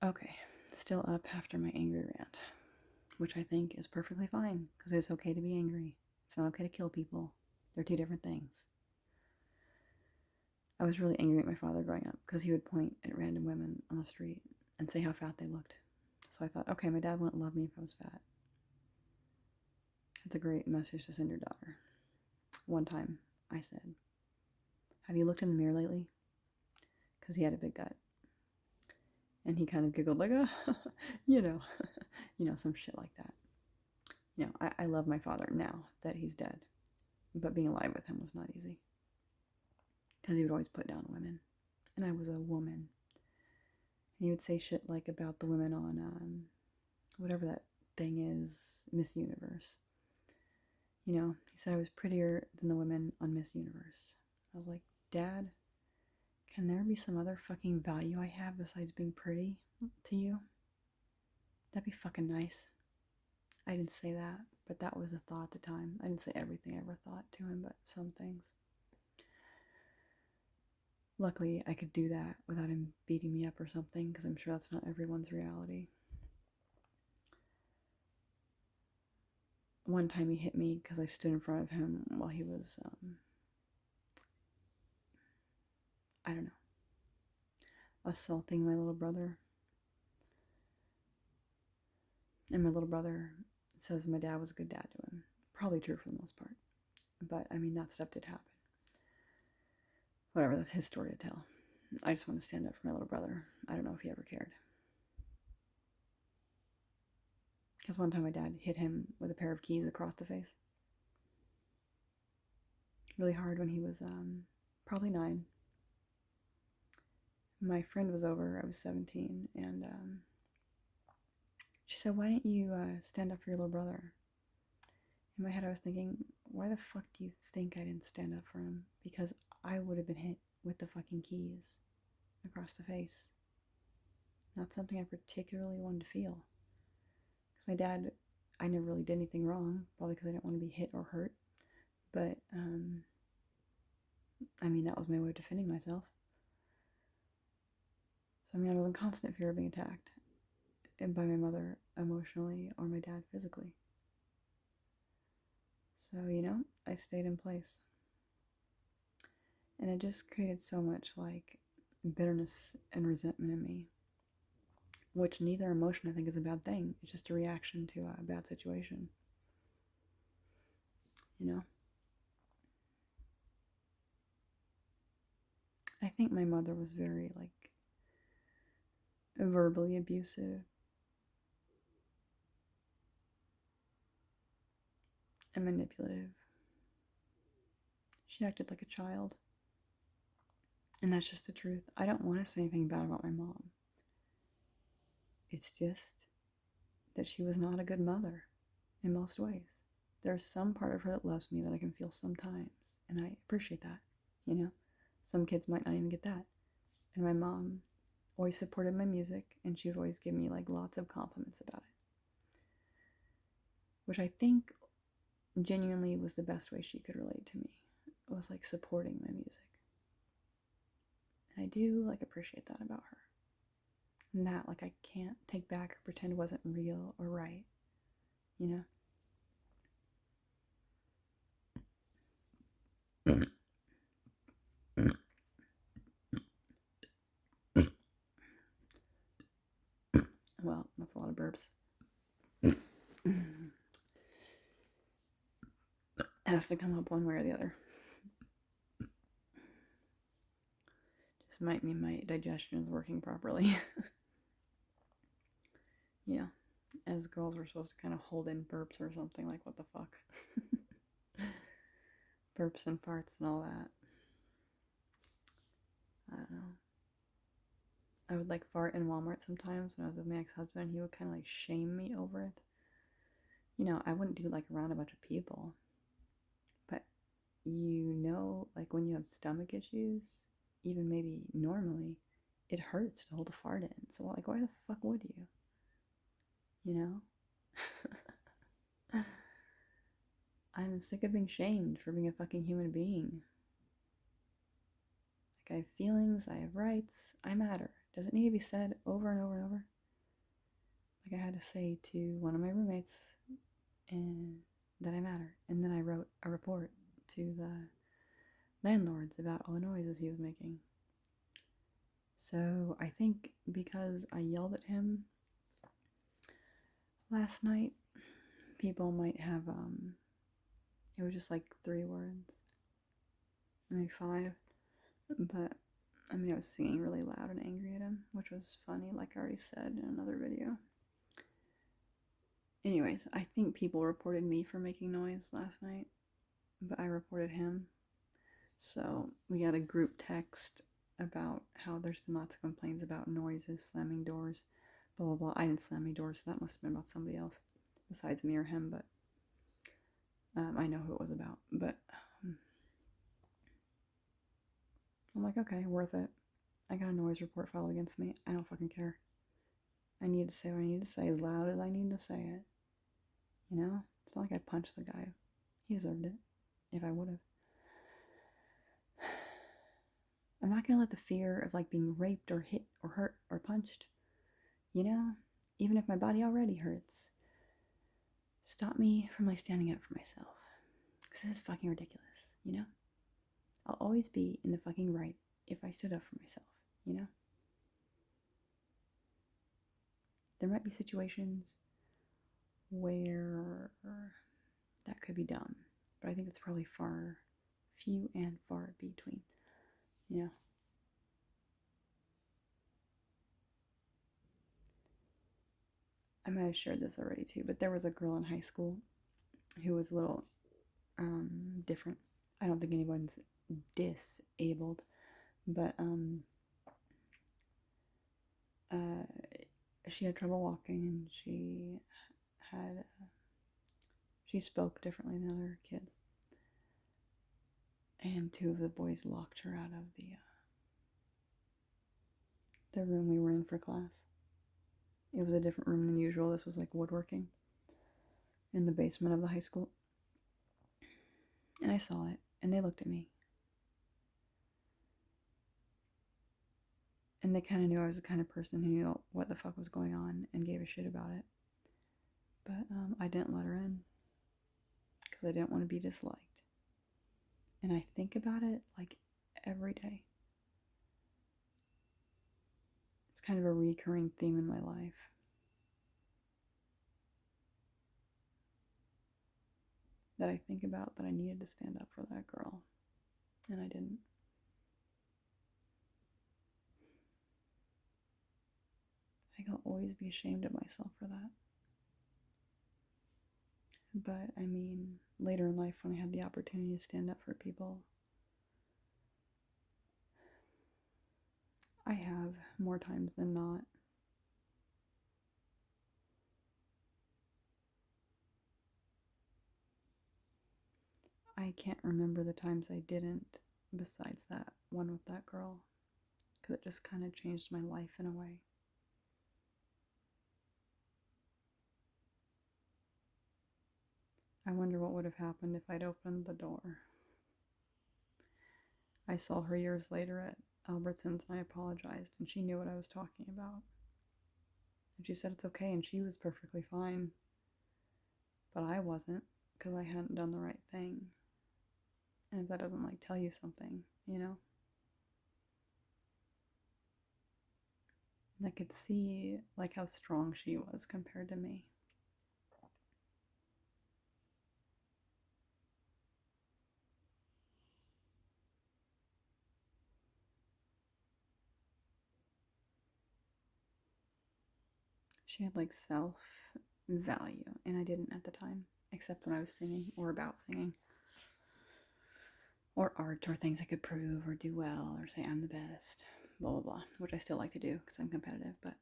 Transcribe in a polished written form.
Okay, still up after my angry rant, which I think is perfectly fine, because it's okay to be angry. It's not okay to kill people. They're two different things. I was really angry at my father growing up, because he would point at random women on the street and say how fat they looked. So I thought, okay, my dad wouldn't love me if I was fat. That's a great message to send your daughter. One time, I said, have you looked in the mirror lately? Because he had a big gut. And he kind of giggled like, you know, some shit like that. I love my father now that he's dead. But being alive with him was not easy. Because he would always put down women. And I was a woman. And he would say shit like about the women on, whatever that thing is, Miss Universe. He said I was prettier than the women on Miss Universe. I was like, Dad, can there be some other fucking value I have besides being pretty to you? That'd be fucking nice. I didn't say that, but that was a thought at the time. I didn't say everything I ever thought to him, but some things. Luckily, I could do that without him beating me up or something, because I'm sure that's not everyone's reality. One time he hit me because I stood in front of him while he was, I don't know, assaulting my little brother. And my little brother says my dad was a good dad to him. Probably true for the most part. But, I mean, that stuff did happen. Whatever, that's his story to tell. I just want to stand up for my little brother. I don't know if he ever cared. Because one time my dad hit him with a pair of keys across the face. Really hard when he was probably 9. My friend was over. I was 17. And she said, why didn't you stand up for your little brother? In my head, I was thinking, why the fuck do you think I didn't stand up for him? Because I would have been hit with the fucking keys across the face. Not something I particularly wanted to feel. Because my dad, I never really did anything wrong, probably because I didn't want to be hit or hurt. But, I mean, that was my way of defending myself. So, I mean, I was in constant fear of being attacked by my mother emotionally or my dad physically. So, I stayed in place. And it just created so much, like, bitterness and resentment in me. Which neither emotion, I think, is a bad thing. It's just a reaction to a bad situation. I think my mother was very, like, verbally abusive. And manipulative. She acted like a child. And that's just the truth. I don't want to say anything bad about my mom. It's just that she was not a good mother in most ways. There's some part of her that loves me that I can feel sometimes. And I appreciate that, Some kids might not even get that. And my mom always supported my music, and she would always give me, like, lots of compliments about it. Which I think genuinely was the best way she could relate to me. It was, like, supporting my music. And I do, like, appreciate that about her. And that, like, I can't take back or pretend wasn't real or right, Well, that's a lot of burps. It has to come up one way or the other. Just might mean my digestion is working properly. As girls, we're supposed to kind of hold in burps or something, like, what the fuck? Burps and farts and all that. I don't know. I would, like, fart in Walmart sometimes when I was with my ex-husband. He would kind of, like, shame me over it. I wouldn't do, like, around a bunch of people. But, like, when you have stomach issues, even maybe normally, it hurts to hold a fart in. So, like, why the fuck would you? I'm sick of being shamed for being a fucking human being. Like, I have feelings, I have rights, I matter. does it need to be said over and over and over? Like I had to say to one of my roommates and that I matter. And then I wrote a report to the landlords about all the noises he was making. So I think because I yelled at him last night, people might have, it was just like 3 words, maybe 5, but I mean, I was singing really loud and angry at him, which was funny, like I already said in another video. Anyways, I think people reported me for making noise last night, but I reported him. So we got a group text about how there's been lots of complaints about noises, slamming doors, blah blah blah. I didn't slam any doors, so that must have been about somebody else besides me or him, but I know who it was about. But I'm like, okay, worth it. I got a noise report filed against me. I don't fucking care. I need to say what I need to say as loud as I need to say it. You know? It's not like I punched the guy. He deserved it. If I would have. I'm not gonna let the fear of like being raped or hit or hurt or punched, you know, even if my body already hurts, stop me from like standing up for myself. Because this is fucking ridiculous, you know? I'll always be in the fucking right if I stood up for myself, you know? There might be situations where that could be done, but I think it's probably few and far between, you know? I might have shared this already too, but there was a girl in high school who was a little different. I don't think anyone's disabled, but she had trouble walking, and she spoke differently than other kids, and 2 of the boys locked her out of the room we were in for class. It was a different room than usual. This was like woodworking in the basement of the high school, and I saw it, and they looked at me. And they kind of knew I was the kind of person who knew what the fuck was going on and gave a shit about it. But I didn't let her in because I didn't want to be disliked. And I think about it like every day. It's kind of a recurring theme in my life. That I think about that I needed to stand up for that girl. And I didn't. I can always be ashamed of myself for that. But I mean, later in life when I had the opportunity to stand up for people, I have more times than not. I can't remember the times I didn't, besides that one with that girl, because it just kind of changed my life in a way. I wonder what would have happened if I'd opened the door. I saw her years later at Albertsons and I apologized, and she knew what I was talking about. And she said it's okay, and she was perfectly fine. But I wasn't, because I hadn't done the right thing. And if that doesn't like tell you something, you know? And I could see like how strong she was compared to me. She had like self-value, and I didn't at the time, except when I was singing or about singing. Or art, or things I could prove or do well, or say I'm the best, blah blah blah, which I still like to do because I'm competitive, but